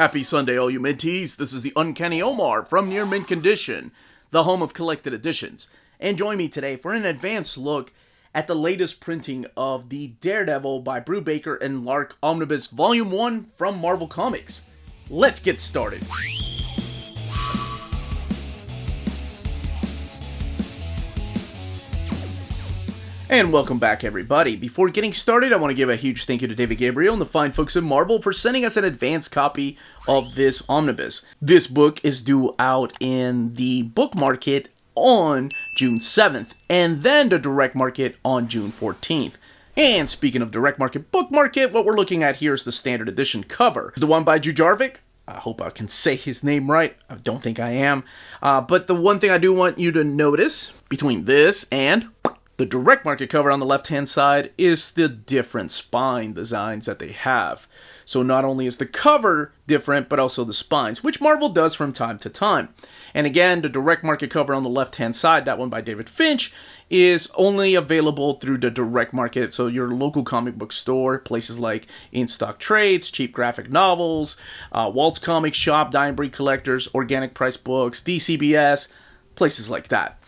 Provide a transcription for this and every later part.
Happy Sunday, all you Minties. This is the Uncanny Omar from Near Mint Condition, the home of collected editions. And join me today for an advanced look at the latest printing of the Daredevil by Brubaker and Lark Omnibus Volume 1 from Marvel Comics. Let's get started. And welcome back, everybody. Before getting started, I want to give a huge thank you to David Gabriel and the fine folks at Marvel for sending us an advanced copy of this omnibus. This book is due out in the book market on June 7th, and then the direct market on June 14th. And speaking of direct market, book market, what we're looking at here is the standard edition cover. The one by Drew Jarvik. I hope I can say his name right. I don't think I am. But the one thing I do want you to notice between this and the direct market cover on the left-hand side is the different spine designs that they have. So not only is the cover different, but also the spines, which Marvel does from time to time. And again, the direct market cover on the left-hand side, that one by David Finch, is only available through the direct market. So your local comic book store, places like In Stock Trades, Cheap Graphic Novels, Walt's Comic Shop, Dying Breed Collectors, Organic Price Books, DCBS, places like that.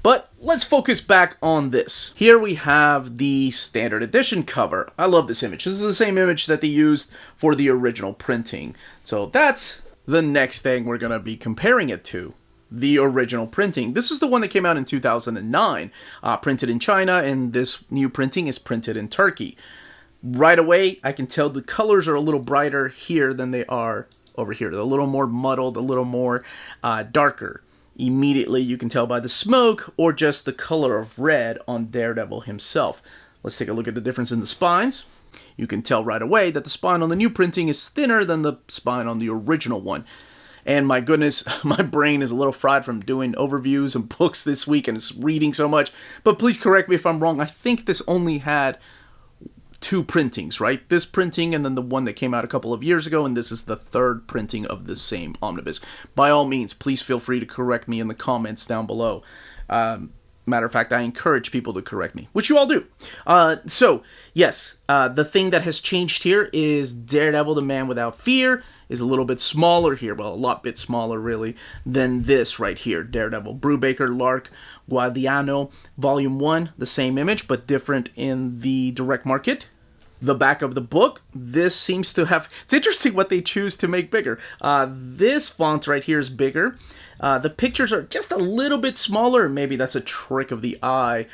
But let's focus back on this. Here we have the standard edition cover. I love this image. This is the same image that they used for the original printing. So that's the next thing we're going to be comparing it to. The original printing. This is the one that came out in 2009, printed in China, and this new printing is printed in Turkey. Right away, I can tell the colors are a little brighter here than they are over here. They're a little more muddled, a little more darker. Immediately you can tell by the smoke or just the color of red on Daredevil himself. Let's take a look at the difference in the spines. You can tell right away that the spine on the new printing is thinner than the spine on the original one. And my goodness, my brain is a little fried from doing overviews and books this week and it's reading so much. But please correct me if I'm wrong. I think this only had two printings, right? This printing and then the one that came out a couple of years ago, and this is the third printing of the same omnibus. By all means, please feel free to correct me in the comments down below. Matter of fact, I encourage people to correct me, which you all do. So, yes, the thing that has changed here is Daredevil, the Man Without Fear, is a little bit smaller here, well, a lot bit smaller, really, than this right here, Daredevil. Brubaker Lark Guadiano, Volume 1, the same image, but different in the direct market. The back of the book, this seems to have... It's interesting what they choose to make bigger. This font right here is bigger. The pictures are just a little bit smaller. Maybe that's a trick of the eye.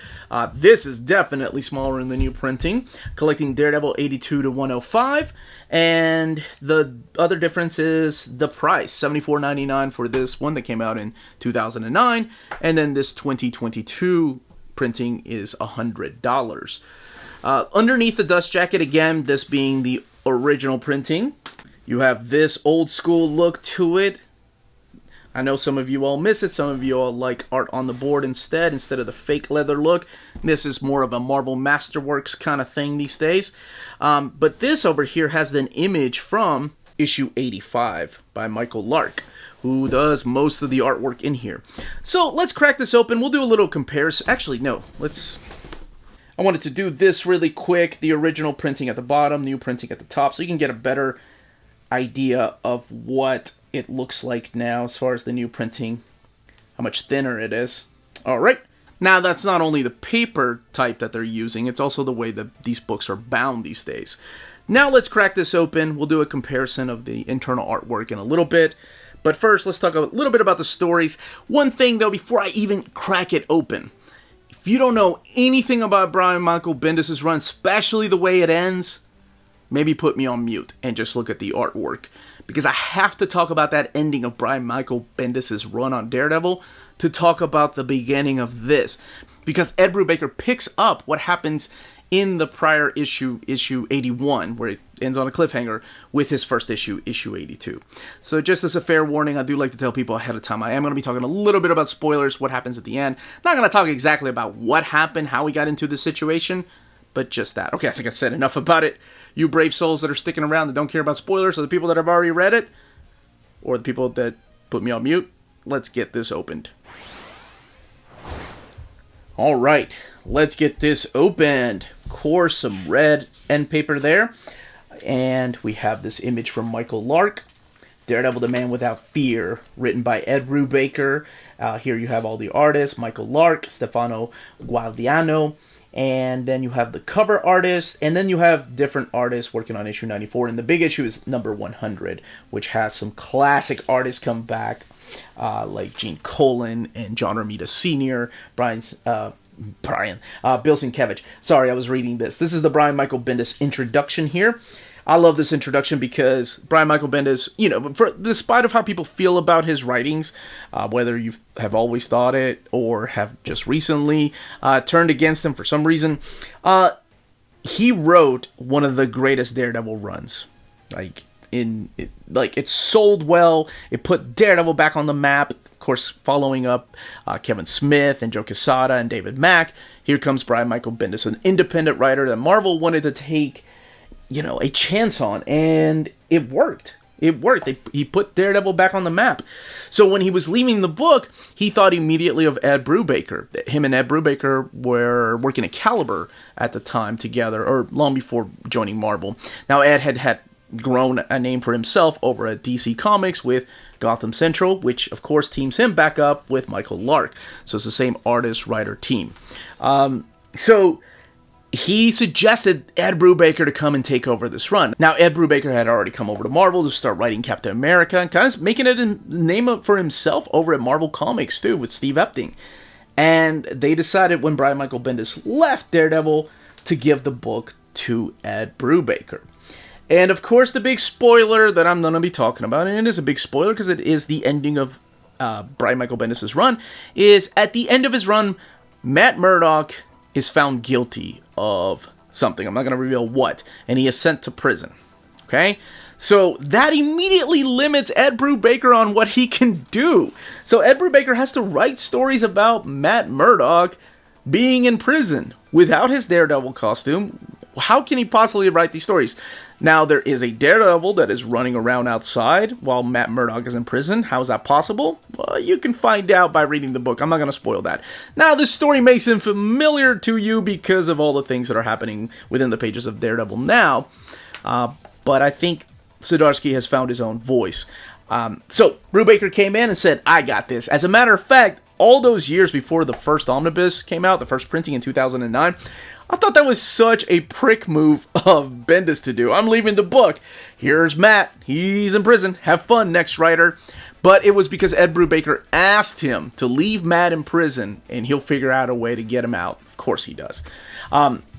This is definitely smaller in the new printing. Collecting Daredevil 82 to 105. And the other difference is the price. $74.99 for this one that came out in 2009. And then this 2022 printing is $100. Underneath the dust jacket, again, this being the original printing, you have this old school look to it. I know some of you all miss it. Some of you all like art on the board instead of the fake leather look. This is more of a Marvel Masterworks kind of thing these days. But this over here has an image from issue 85 by Michael Lark, who does most of the artwork in here. So let's crack this open. We'll do a little comparison. Actually, no, I wanted to do this really quick. The original printing at the bottom, new printing at the top, so you can get a better idea of what it looks like now as far as the new printing, how much thinner it is. All right. Now, that's not only the paper type that they're using, it's also the way that these books are bound these days. Now, let's crack this open. We'll do a comparison of the internal artwork in a little bit. But first, let's talk a little bit about the stories. One thing, though, before I even crack it open. If you don't know anything about Brian Michael Bendis' run, especially the way it ends, maybe put me on mute and just look at the artwork. Because I have to talk about that ending of Brian Michael Bendis' run on Daredevil to talk about the beginning of this. Because Ed Brubaker picks up what happens in the prior issue 81, where it ends on a cliffhanger, with his first issue 82. So just as a fair warning, I do like to tell people ahead of time, I am going to be talking a little bit about spoilers, what happens at the end. Not going to talk exactly about what happened, how we got into this situation, but just that. Okay, I think I said enough about it. You brave souls that are sticking around that don't care about spoilers, or the people that have already read it, or the people that put me on mute, let's get this opened. All right, let's get this opened. Of course, some red end paper there. And we have this image from Michael Lark. Daredevil, the Man Without Fear, written by Ed Brubaker. Here you have all the artists, Michael Lark, Stefano Gualdiano, and then you have the cover artist, and then you have different artists working on issue 94, and the big issue is number 100, which has some classic artists come back, like Gene Colan and John Romita Sr., Bill Sienkiewicz. Sorry, I was reading this. This is the Brian Michael Bendis introduction here. I love this introduction because Brian Michael Bendis, despite of how people feel about his writings, whether you have always thought it or have just recently turned against him for some reason, he wrote one of the greatest Daredevil runs. It sold well. It put Daredevil back on the map. Of course, following up Kevin Smith and Joe Quesada and David Mack. Here comes Brian Michael Bendis, an independent writer that Marvel wanted to take a chance on, and it worked. He put Daredevil back on the map. So when he was leaving the book, he thought immediately of Ed Brubaker. Him and Ed Brubaker were working at Caliber at the time together, or long before joining Marvel. Now, Ed had grown a name for himself over at DC Comics with Gotham Central, which, of course, teams him back up with Michael Lark. So it's the same artist-writer team. So he suggested Ed Brubaker to come and take over this run. Now, Ed Brubaker had already come over to Marvel to start writing Captain America and kind of making it a name for himself over at Marvel Comics, too, with Steve Epting. And they decided when Brian Michael Bendis left Daredevil to give the book to Ed Brubaker. And, of course, the big spoiler that I'm going to be talking about, and it is a big spoiler because it is the ending of Brian Michael Bendis' run, is at the end of his run, Matt Murdock is found guilty of something. I'm not going to reveal what. And he is sent to prison. Okay? So that immediately limits Ed Brubaker on what he can do. So Ed Brubaker has to write stories about Matt Murdock being in prison without his Daredevil costume. How can he possibly write these stories? Now, there is a Daredevil that is running around outside while Matt Murdock is in prison. How is that possible? Well, you can find out by reading the book. I'm not going to spoil that. Now, this story may seem familiar to you because of all the things that are happening within the pages of Daredevil now. But I think Zdarsky has found his own voice. So, Brubaker came in and said, I got this. As a matter of fact, all those years before the first omnibus came out, the first printing in 2009, I thought that was such a prick move of Bendis to do. I'm leaving the book. Here's Matt. He's in prison. Have fun, next writer. But it was because Ed Brubaker asked him to leave Matt in prison, and he'll figure out a way to get him out. Of course he does.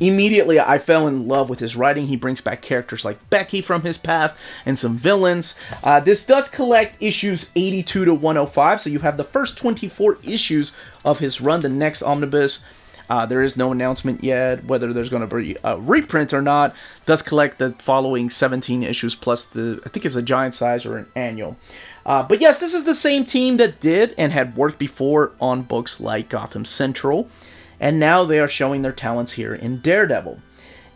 Immediately, I fell in love with his writing. He brings back characters like Becky from his past and some villains. This does collect issues 82 to 105, so you have the first 24 issues of his run, the next omnibus. There is no announcement yet whether there's going to be a reprint or not. Does collect the following 17 issues plus I think it's a giant size or an annual. But yes, this is the same team that did and had worked before on books like Gotham Central. And now they are showing their talents here in Daredevil.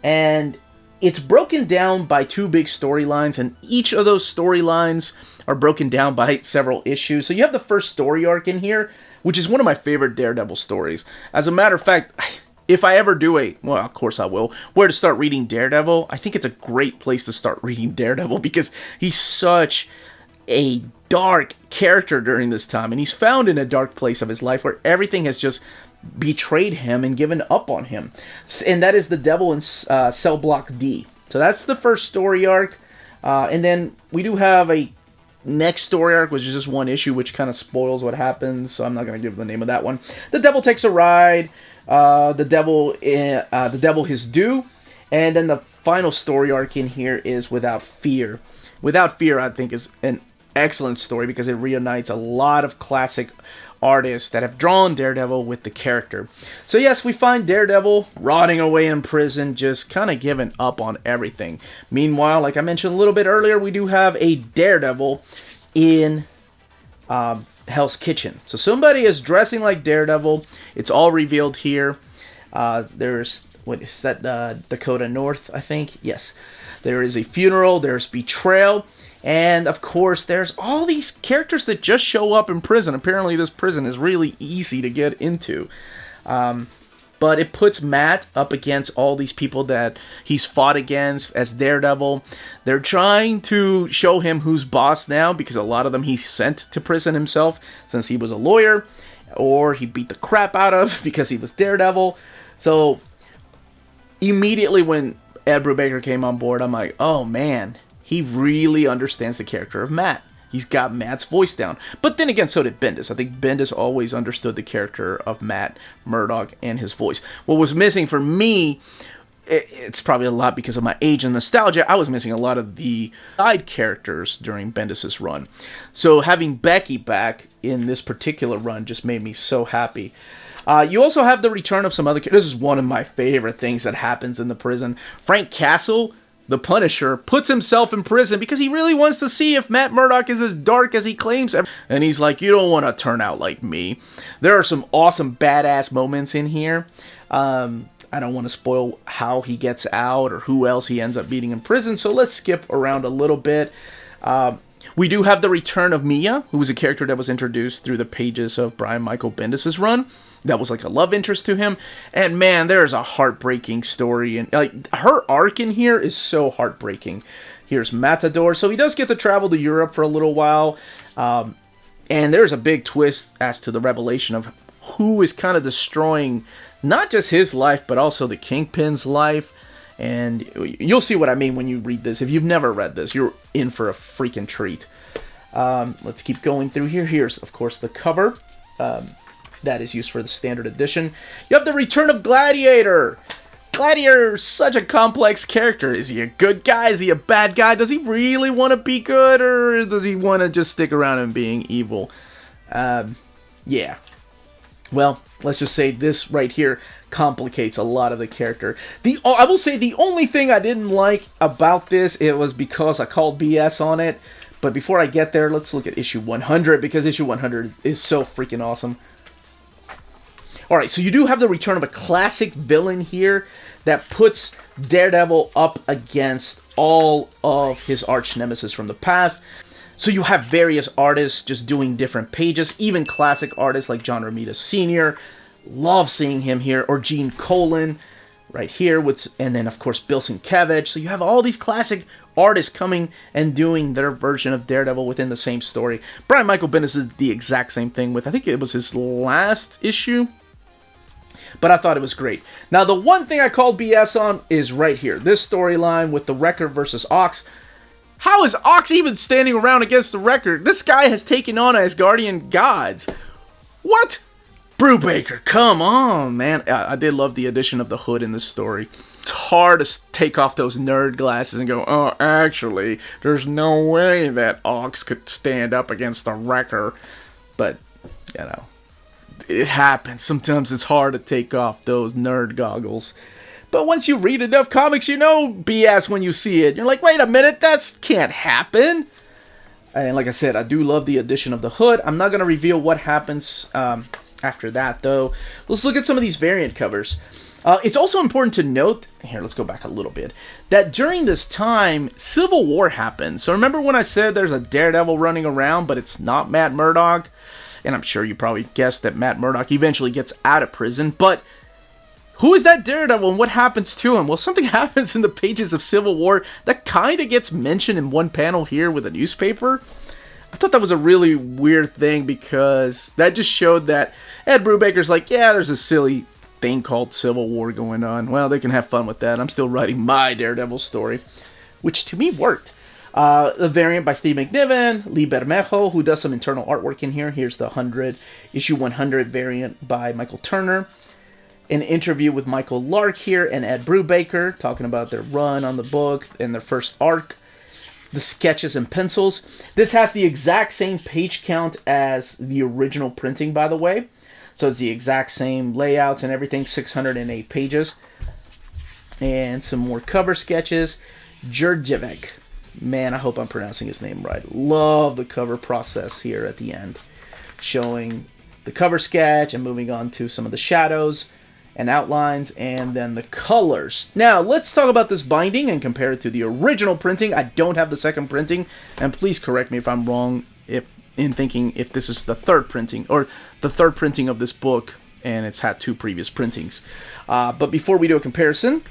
And it's broken down by two big storylines, and each of those storylines are broken down by several issues. So you have the first story arc in here, which is one of my favorite Daredevil stories. As a matter of fact, if I ever do well, of course I will, where to start reading Daredevil, I think it's a great place to start reading Daredevil because he's such a dark character during this time, and he's found in a dark place of his life where everything has just betrayed him and given up on him. And that is the Devil in Cell Block D. So that's the first story arc. And then we do have a next story arc, which is just one issue, which kind of spoils what happens, so I'm not going to give the name of that one. The Devil Takes a Ride, the Devil His Due, and then the final story arc in here is Without Fear. Without Fear, I think, is an excellent story because it reunites a lot of classic artists that have drawn Daredevil with the character. So yes, we find Daredevil rotting away in prison, just kind of giving up on everything. Meanwhile, like I mentioned a little bit earlier, we do have a Daredevil in Hell's Kitchen. So somebody is dressing like Daredevil. It's all revealed here. There's, what is that, Dakota North, I think? Yes. There is a funeral, there's betrayal, and of course there's all these characters that just show up in prison. Apparently this prison is really easy to get into. but it puts Matt up against all these people that he's fought against as Daredevil. They're trying to show him who's boss now, because a lot of them he sent to prison himself since he was a lawyer, or he beat the crap out of because he was Daredevil. So immediately when Ed Brubaker came on board, I'm like, oh man, he really understands the character of Matt. He's got Matt's voice down. But then again, so did Bendis. I think Bendis always understood the character of Matt Murdock and his voice. What was missing for me, it's probably a lot because of my age and nostalgia, I was missing a lot of the side characters during Bendis' run. So having Becky back in this particular run just made me so happy. You also have the return of some other characters. This is one of my favorite things that happens in the prison. Frank Castle, the Punisher, puts himself in prison because he really wants to see if Matt Murdock is as dark as he claims. And he's like, you don't want to turn out like me. There are some awesome badass moments in here. I don't want to spoil how he gets out or who else he ends up beating in prison, so let's skip around a little bit. We do have the return of Mia, who was a character that was introduced through the pages of Brian Michael Bendis' run. That was like a love interest to him. And man, there's a heartbreaking story. And like her arc in here is so heartbreaking. Here's Matador. So he does get to travel to Europe for a little while. And there's a big twist as to the revelation of who is kind of destroying not just his life, but also the Kingpin's life. And you'll see what I mean when you read this. If you've never read this, you're in for a freaking treat. Let's keep going through here. Here's, of course, the cover. That is used for the standard edition. You have the return of Gladiator. Gladiator is such a complex character. Is he a good guy? Is he a bad guy? Does he really want to be good? Or does he want to just stick around and being evil? Yeah. Well, let's just say this right here complicates a lot of the character. I will say the only thing I didn't like about this, it was because I called BS on it. But before I get there, let's look at issue 100, because issue 100 is so freaking awesome. Alright, so you do have the return of a classic villain here that puts Daredevil up against all of his arch nemesis from the past. So you have various artists just doing different pages, even classic artists like John Romita Sr. Love seeing him here, or Gene Colan right here, and then of course Bill Sienkiewicz. So you have all these classic artists coming and doing their version of Daredevil within the same story. Brian Michael Bendis did the exact same thing with, I think it was his last issue, but I thought it was great. Now, the one thing I called BS on is right here. This storyline with the Wrecker versus Ox. How is Ox even standing around against the Wrecker? This guy has taken on Asgardian gods. What? Brubaker, come on, man. I did love the addition of the hood in this story. It's hard to take off those nerd glasses and go, oh, actually, there's no way that Ox could stand up against the Wrecker. But, you know, it happens. Sometimes it's hard to take off those nerd goggles. But once you read enough comics, you know BS when you see it. You're like, wait a minute, that can't happen. And like I said, I do love the addition of the hood. I'm not going to reveal what happens after that, though. Let's look at some of these variant covers. It's also important to note, here, let's go back a little bit, that during this time, Civil War happened. So remember when I said there's a Daredevil running around, but it's not Matt Murdock? And I'm sure you probably guessed that Matt Murdock eventually gets out of prison, but who is that Daredevil and what happens to him? Well, something happens in the pages of Civil War that kind of gets mentioned in one panel here with a newspaper. I thought that was a really weird thing because that just showed that Ed Brubaker's like, yeah, there's a silly thing called Civil War going on. Well, they can have fun with that. I'm still writing my Daredevil story, which to me worked. The variant by Steve McNiven, Lee Bermejo, who does some internal artwork in here. Here's the issue 100 variant by Michael Turner. An interview with Michael Lark here and Ed Brubaker, talking about their run on the book and their first arc. The sketches and pencils. This has the exact same page count as the original printing, by the way. So it's the exact same layouts and everything, 608 pages. And some more cover sketches. Djurdjevic. Man, I hope I'm pronouncing his name right. Love the cover process here at the end. Showing the cover sketch and moving on to some of the shadows and outlines and then the colors. Now, let's talk about this binding and compare it to the original printing. I don't have the second printing, and please correct me if I'm wrong in thinking if this is the third printing, or the third printing of this book and it's had 2 previous printings. But before we do a comparison,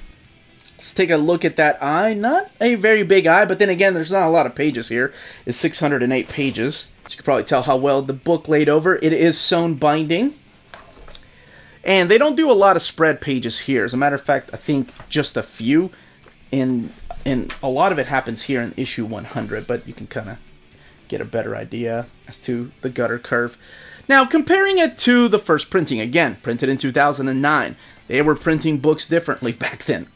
let's take a look at that eye. Not a very big eye, but then again, there's not a lot of pages here. It's 608 pages. So you can probably tell how well the book laid over. It is sewn binding. And they don't do a lot of spread pages here. As a matter of fact, I think just a few. And a lot of it happens here in issue 100, but you can kind of get a better idea as to the gutter curve. Now, comparing it to the first printing, again, printed in 2009. They were printing books differently back then.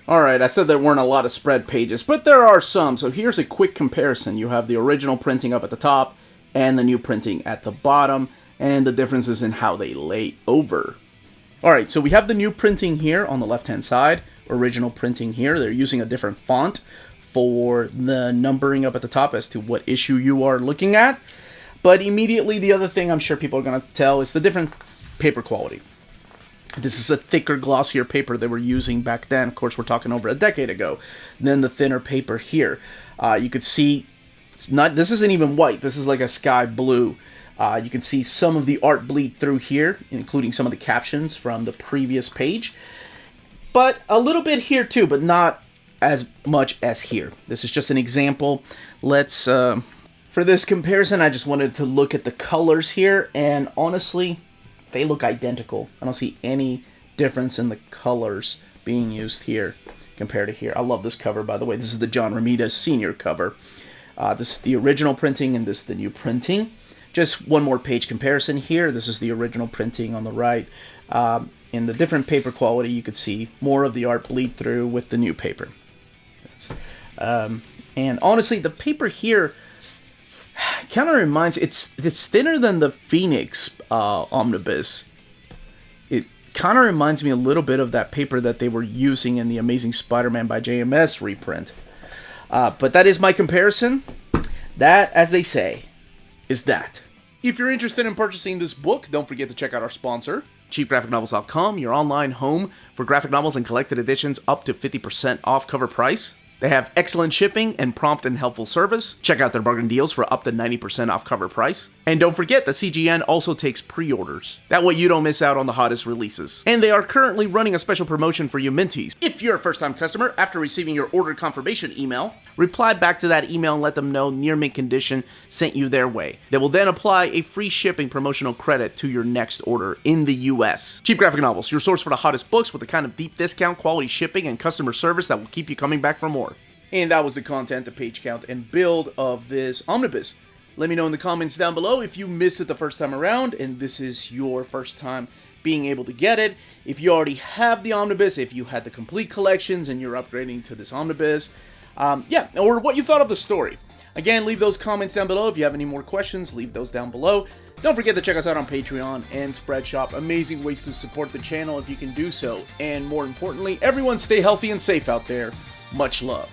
Alright, I said there weren't a lot of spread pages, but there are some. So here's a quick comparison. You have the original printing up at the top and the new printing at the bottom, and the differences in how they lay over. Alright, so we have the new printing here on the left-hand side. Original printing here. They're using a different font for the numbering up at the top as to what issue you are looking at. But immediately the other thing I'm sure people are going to tell is the different paper quality. This is a thicker, glossier paper they were using back then. Of course, we're talking over a decade ago. Then the thinner paper here. You could see, this isn't even white. This is like a sky blue. You can see some of the art bleed through here, including some of the captions from the previous page. But a little bit here too, but not as much as here. This is just an example. Let's, for this comparison, I just wanted to look at the colors here, and honestly, they look identical. I don't see any difference in the colors being used here compared to here. I love this cover, by the way. This is the John Romita Sr. cover. This is the original printing, and this is the new printing. Just one more page comparison here. This is the original printing on the right. In the different paper quality, you could see more of the art bleed through with the new paper. And honestly, the paper here kind of reminds, it's thinner than the Phoenix Omnibus. It kind of reminds me a little bit of that paper that they were using in the Amazing Spider-Man by JMS reprint. But that is my comparison. That, as they say, is that. If you're interested in purchasing this book, don't forget to check out our sponsor, cheapgraphicnovels.com, your online home for graphic novels and collected editions up to 50% off cover price. They have excellent shipping and prompt and helpful service. Check out their bargain deals for up to 90% off cover price. And don't forget that CGN also takes pre-orders. That way you don't miss out on the hottest releases. And they are currently running a special promotion for you Minties. If you're a first-time customer, after receiving your order confirmation email, reply back to that email and let them know Near Mint Condition sent you their way. They will then apply a free shipping promotional credit to your next order in the US. Cheap Graphic Novels, your source for the hottest books with the kind of deep discount, quality shipping, and customer service that will keep you coming back for more. And that was the content, the page count, and build of this omnibus. Let me know in the comments down below if you missed it the first time around and this is your first time being able to get it. If you already have the omnibus, if you had the complete collections and you're upgrading to this omnibus, or what you thought of the story. Again, leave those comments down below. If you have any more questions, leave those down below. Don't forget to check us out on Patreon and Spreadshop. Amazing ways to support the channel if you can do so. And more importantly, everyone stay healthy and safe out there. Much love.